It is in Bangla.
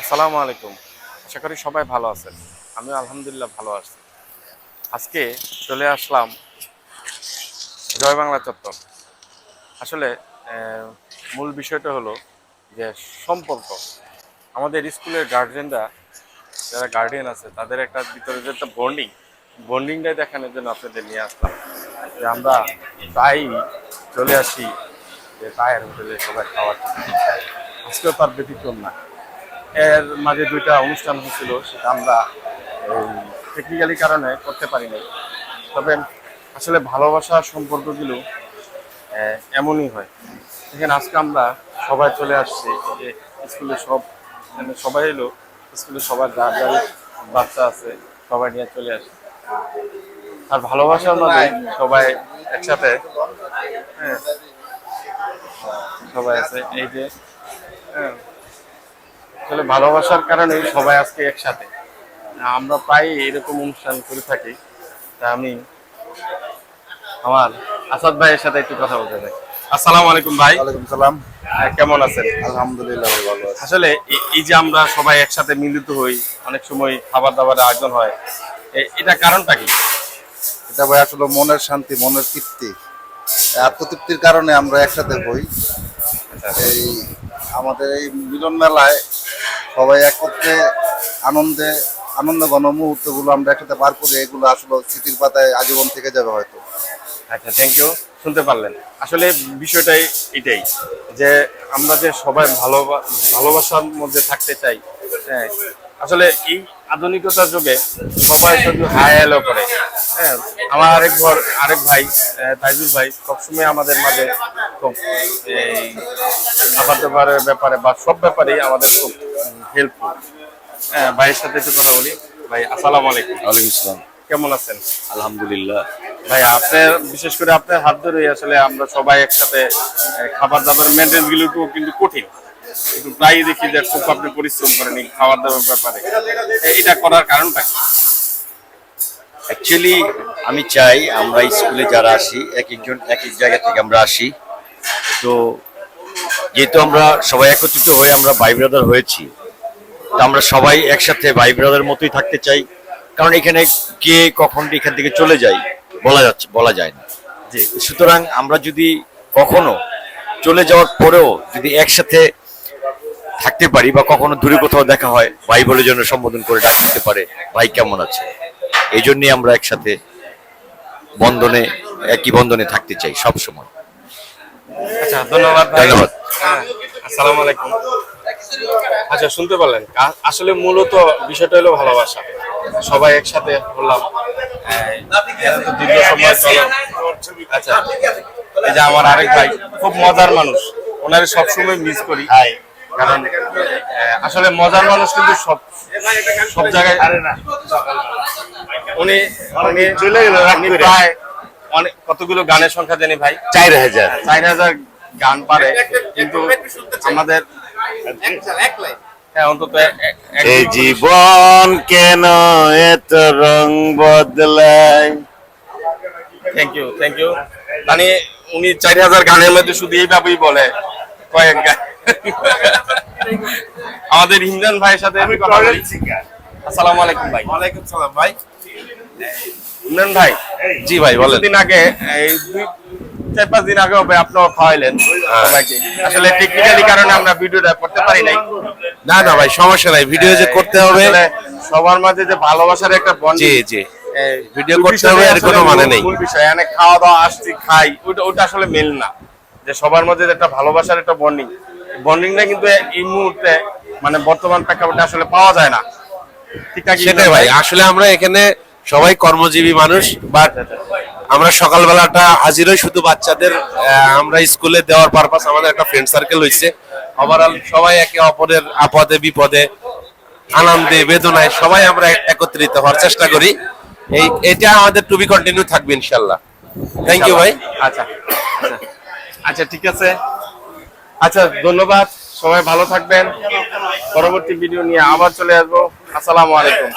আসসালামু আলাইকুম। আশা করি সবাই ভালো আছেন। আমিও আলহামদুলিল্লাহ ভালো আছি। আজকে চলে আসলাম জয় বাংলা চত্বর। আসলে মূল বিষয়টা হলো যে সম্পর্ক। আমাদের স্কুলের গার্ডিয়ানরা, যারা গার্ডিয়ান আছে তাদের একটা ভিতরে যে একটা বন্ডিংটাই দেখানোর জন্য আপনাদের নিয়ে আসলাম। যে আমরা প্রায়ই চলে আসি যে তায়ের হোটেলে সবাই খাওয়ার জন্য। আজকেও তার ব্যতিক্রম না। এর মাঝে দুইটা অনুষ্ঠান হয়েছিল, সেটা আমরা এই টেকনিক্যালি কারণে করতে পারিনি। তবে আসলে ভালোবাসার সম্পর্কগুলো এমনই হয়। দেখেন আজকে আমরা সবাই চলে আসছি যে স্কুলে মানে সবাই এলো, স্কুলে সবার যার যার বাচ্চা আছে সবাই নিয়ে চলে আসে। আর ভালোবাসার মাঝে সবাই একসাথে, হ্যাঁ সবাই আছে এই যে, হ্যাঁ আসলে ভালোবাসার কারণে সবাই আজকে একসাথে। আমরা প্রায় এরকম অনুষ্ঠান করে থাকি। তা আমি আমার আসাদ ভাইয়ের সাথে একটু কথা বলতে চাই। আসসালামু আলাইকুম ভাই। ওয়ালাইকুম সালাম। কেমন আছেন? আলহামদুলিল্লাহ ভালো আছি। আসলে এই যে আমরা সবাই একসাথে মিলিত হই, অনেক সময় খাবার দাবারের আয়োজন হয়, এটা কারণটা কি? এটা ভাই আসলে মনের শান্তি, মনের তৃপ্তি, আত্মতৃপ্তির কারণে আমরা একসাথে হই। এই আমাদের এই মিলন মেলায় সবাই একত্রে আনন্দে আনন্দ ঘন মুহূর্তগুলো আমরা একসাথে পার করি, এগুলো আসলে স্মৃতির পাতায় আজীবন থেকে যাবে হয়তো। আচ্ছা, থ্যাংক ইউ। শুনতে পারলেন। আসলে বিষয়টাই এটাই যে আমরা যে সবাই ভালোবাসার মধ্যে থাকতে চাই। হ্যাঁ, আসলে এই আধুনিকতার যুগে সবাই শুধু হাই হ্যালো করে। হ্যাঁ, আমার আরেক ভাই তাইজুল ভাই সবসময় আমাদের মাঝে খুব এই খাবার দাবারের ব্যাপারে বা সব ব্যাপারেই আমাদের খুব হেল্পফুল। হ্যাঁ, ভাইয়ের সাথে একটু কথা বলি। ভাই আসসালামু আলাইকুম। ওয়ালাইকুম আসসালাম। কেমন আছেন? আলহামদুলিল্লাহ। ভাই আপনার, বিশেষ করে আপনার হাত ধরেই আসলে আমরা সবাই একসাথে খাবার দাবার মেনটেন্স গুলো কিন্তু কঠিন, কিন্তু প্রায়ই দেখি যে খুব আপনি পরিশ্রম করেন এই খাবার দাবার ব্যাপারে। এটা করার কারণটা কি? অ্যাকচুয়ালি আমি চাই আমরা স্কুলে যারা আসি এক একজন এক এক জায়গা থেকে আমরা আসি, তো যেহেতু আমরা সবাই একত্রিত হয়ে আমরা ভাই ব্রাদার হয়েছি, তো আমরা সবাই একসাথে ভাই ব্রাদার মতোই থাকতে চাই। কারণ এখানে কে কখন এখান থেকে চলে যায় বলা যায় না। জি, সুতরাং আমরা যদি কখনো চলে যাওয়ার পরেও যদি একসাথে থাকতে পারি বা কখনো দূরে কোথাও দেখা হয়, ভাই বলে জন্য সম্বোধন করে ডাক দিতে পারে, ভাই কেমন আছে, এই জন্যই আমরা একসাথে একই বন্ধনে থাকতে চাই সব সময়। আচ্ছা, ধন্যবাদ ভাই। ধন্যবাদ। হ্যাঁ, আসসালামু আলাইকুম। আচ্ছা, শুনতে পারলেন। আসলে মূলত বিষয়টা হলো ভালোবাসা। সবাই একসাথে হলাম, এরা তো দীর্ঘ সময় চলো। আচ্ছা, এই যে আমার আরেক ভাই খুব মজার মানুষ, ওনারে সবসময় মিস করি। কারণ আসলে মজার মানুষ কিন্তু সব জায়গায় উনি উনি চলে গেল। প্রায় অনেক কতগুলো গানের সংখ্যা জানি ভাই? 4000 গান পারে, কিন্তু আমাদের হ্যাঁ অন্তত এই জীবন কেন এত রং বদলায়। Thank you. মানে উনি 4000 গানের মধ্যে শুধু এইভাবেই বলে কয়েক গান। আমাদের ইমরান ভাইয়ের সাথে আমি কথা বলি। আসসালামু আলাইকুম ভাই। ওয়ালাইকুম সালাম ভাই। ইমরান ভাই, জি ভাই বলেন। কিছুদিন আগে এই 4-5 দিন আগে হবে আপনারা খাওয়াইলেন সবাইকে। আসলে টেকনিক্যালি কারণে আমরা ভিডিওটা করতে পারি নাই। না না ভাই, সমস্যা নাই, ভিডিও যে করতে হবে। আসলে সবার মাঝে যে ভালোবাসার একটা বন্ড, জি ভিডিও করতে হবে, এর কোনো মানে নেই। মূল বিষয় মানে খাওয়া দাওয়া আসছি খাই, ওটা আসলে মেল না। যে সবার মধ্যে যে একটা ভালোবাসার একটা বন্ডিংটা কিন্তু এই মুহূর্তে মানে বর্তমান প্রেক্ষাপটে আসলে পাওয়া যায় না। ঠিক আছে, সেটাই ভাই, আসলে আমরা এখানে সবাই কর্মজীবী মানুষ, বাট আমরা সকালবেলাটা হাজির হই শুধু বাচ্চাদের আমরা স্কুলে দেওয়ার পারপাস। আমাদের একটা ফ্রেন্ড সার্কেল হয়েছে, ওভারঅল সবাই একে অপরের আপদে বিপদে আনন্দে বেদনায় সবাই আমরা একত্রিত হওয়ার চেষ্টা করি। এটা আমাদের টু বি কন্টিনিউ থাকবে ইনশাল্লাহ। থ্যাংক ইউ ভাই। আচ্ছা আচ্ছা আচ্ছা, ঠিক আছে। আচ্ছা, ধন্যবাদ। সবাই ভালো থাকবেন। পরবর্তী ভিডিও নিয়ে আবার চলে আসবো। আসসালামু আলাইকুম।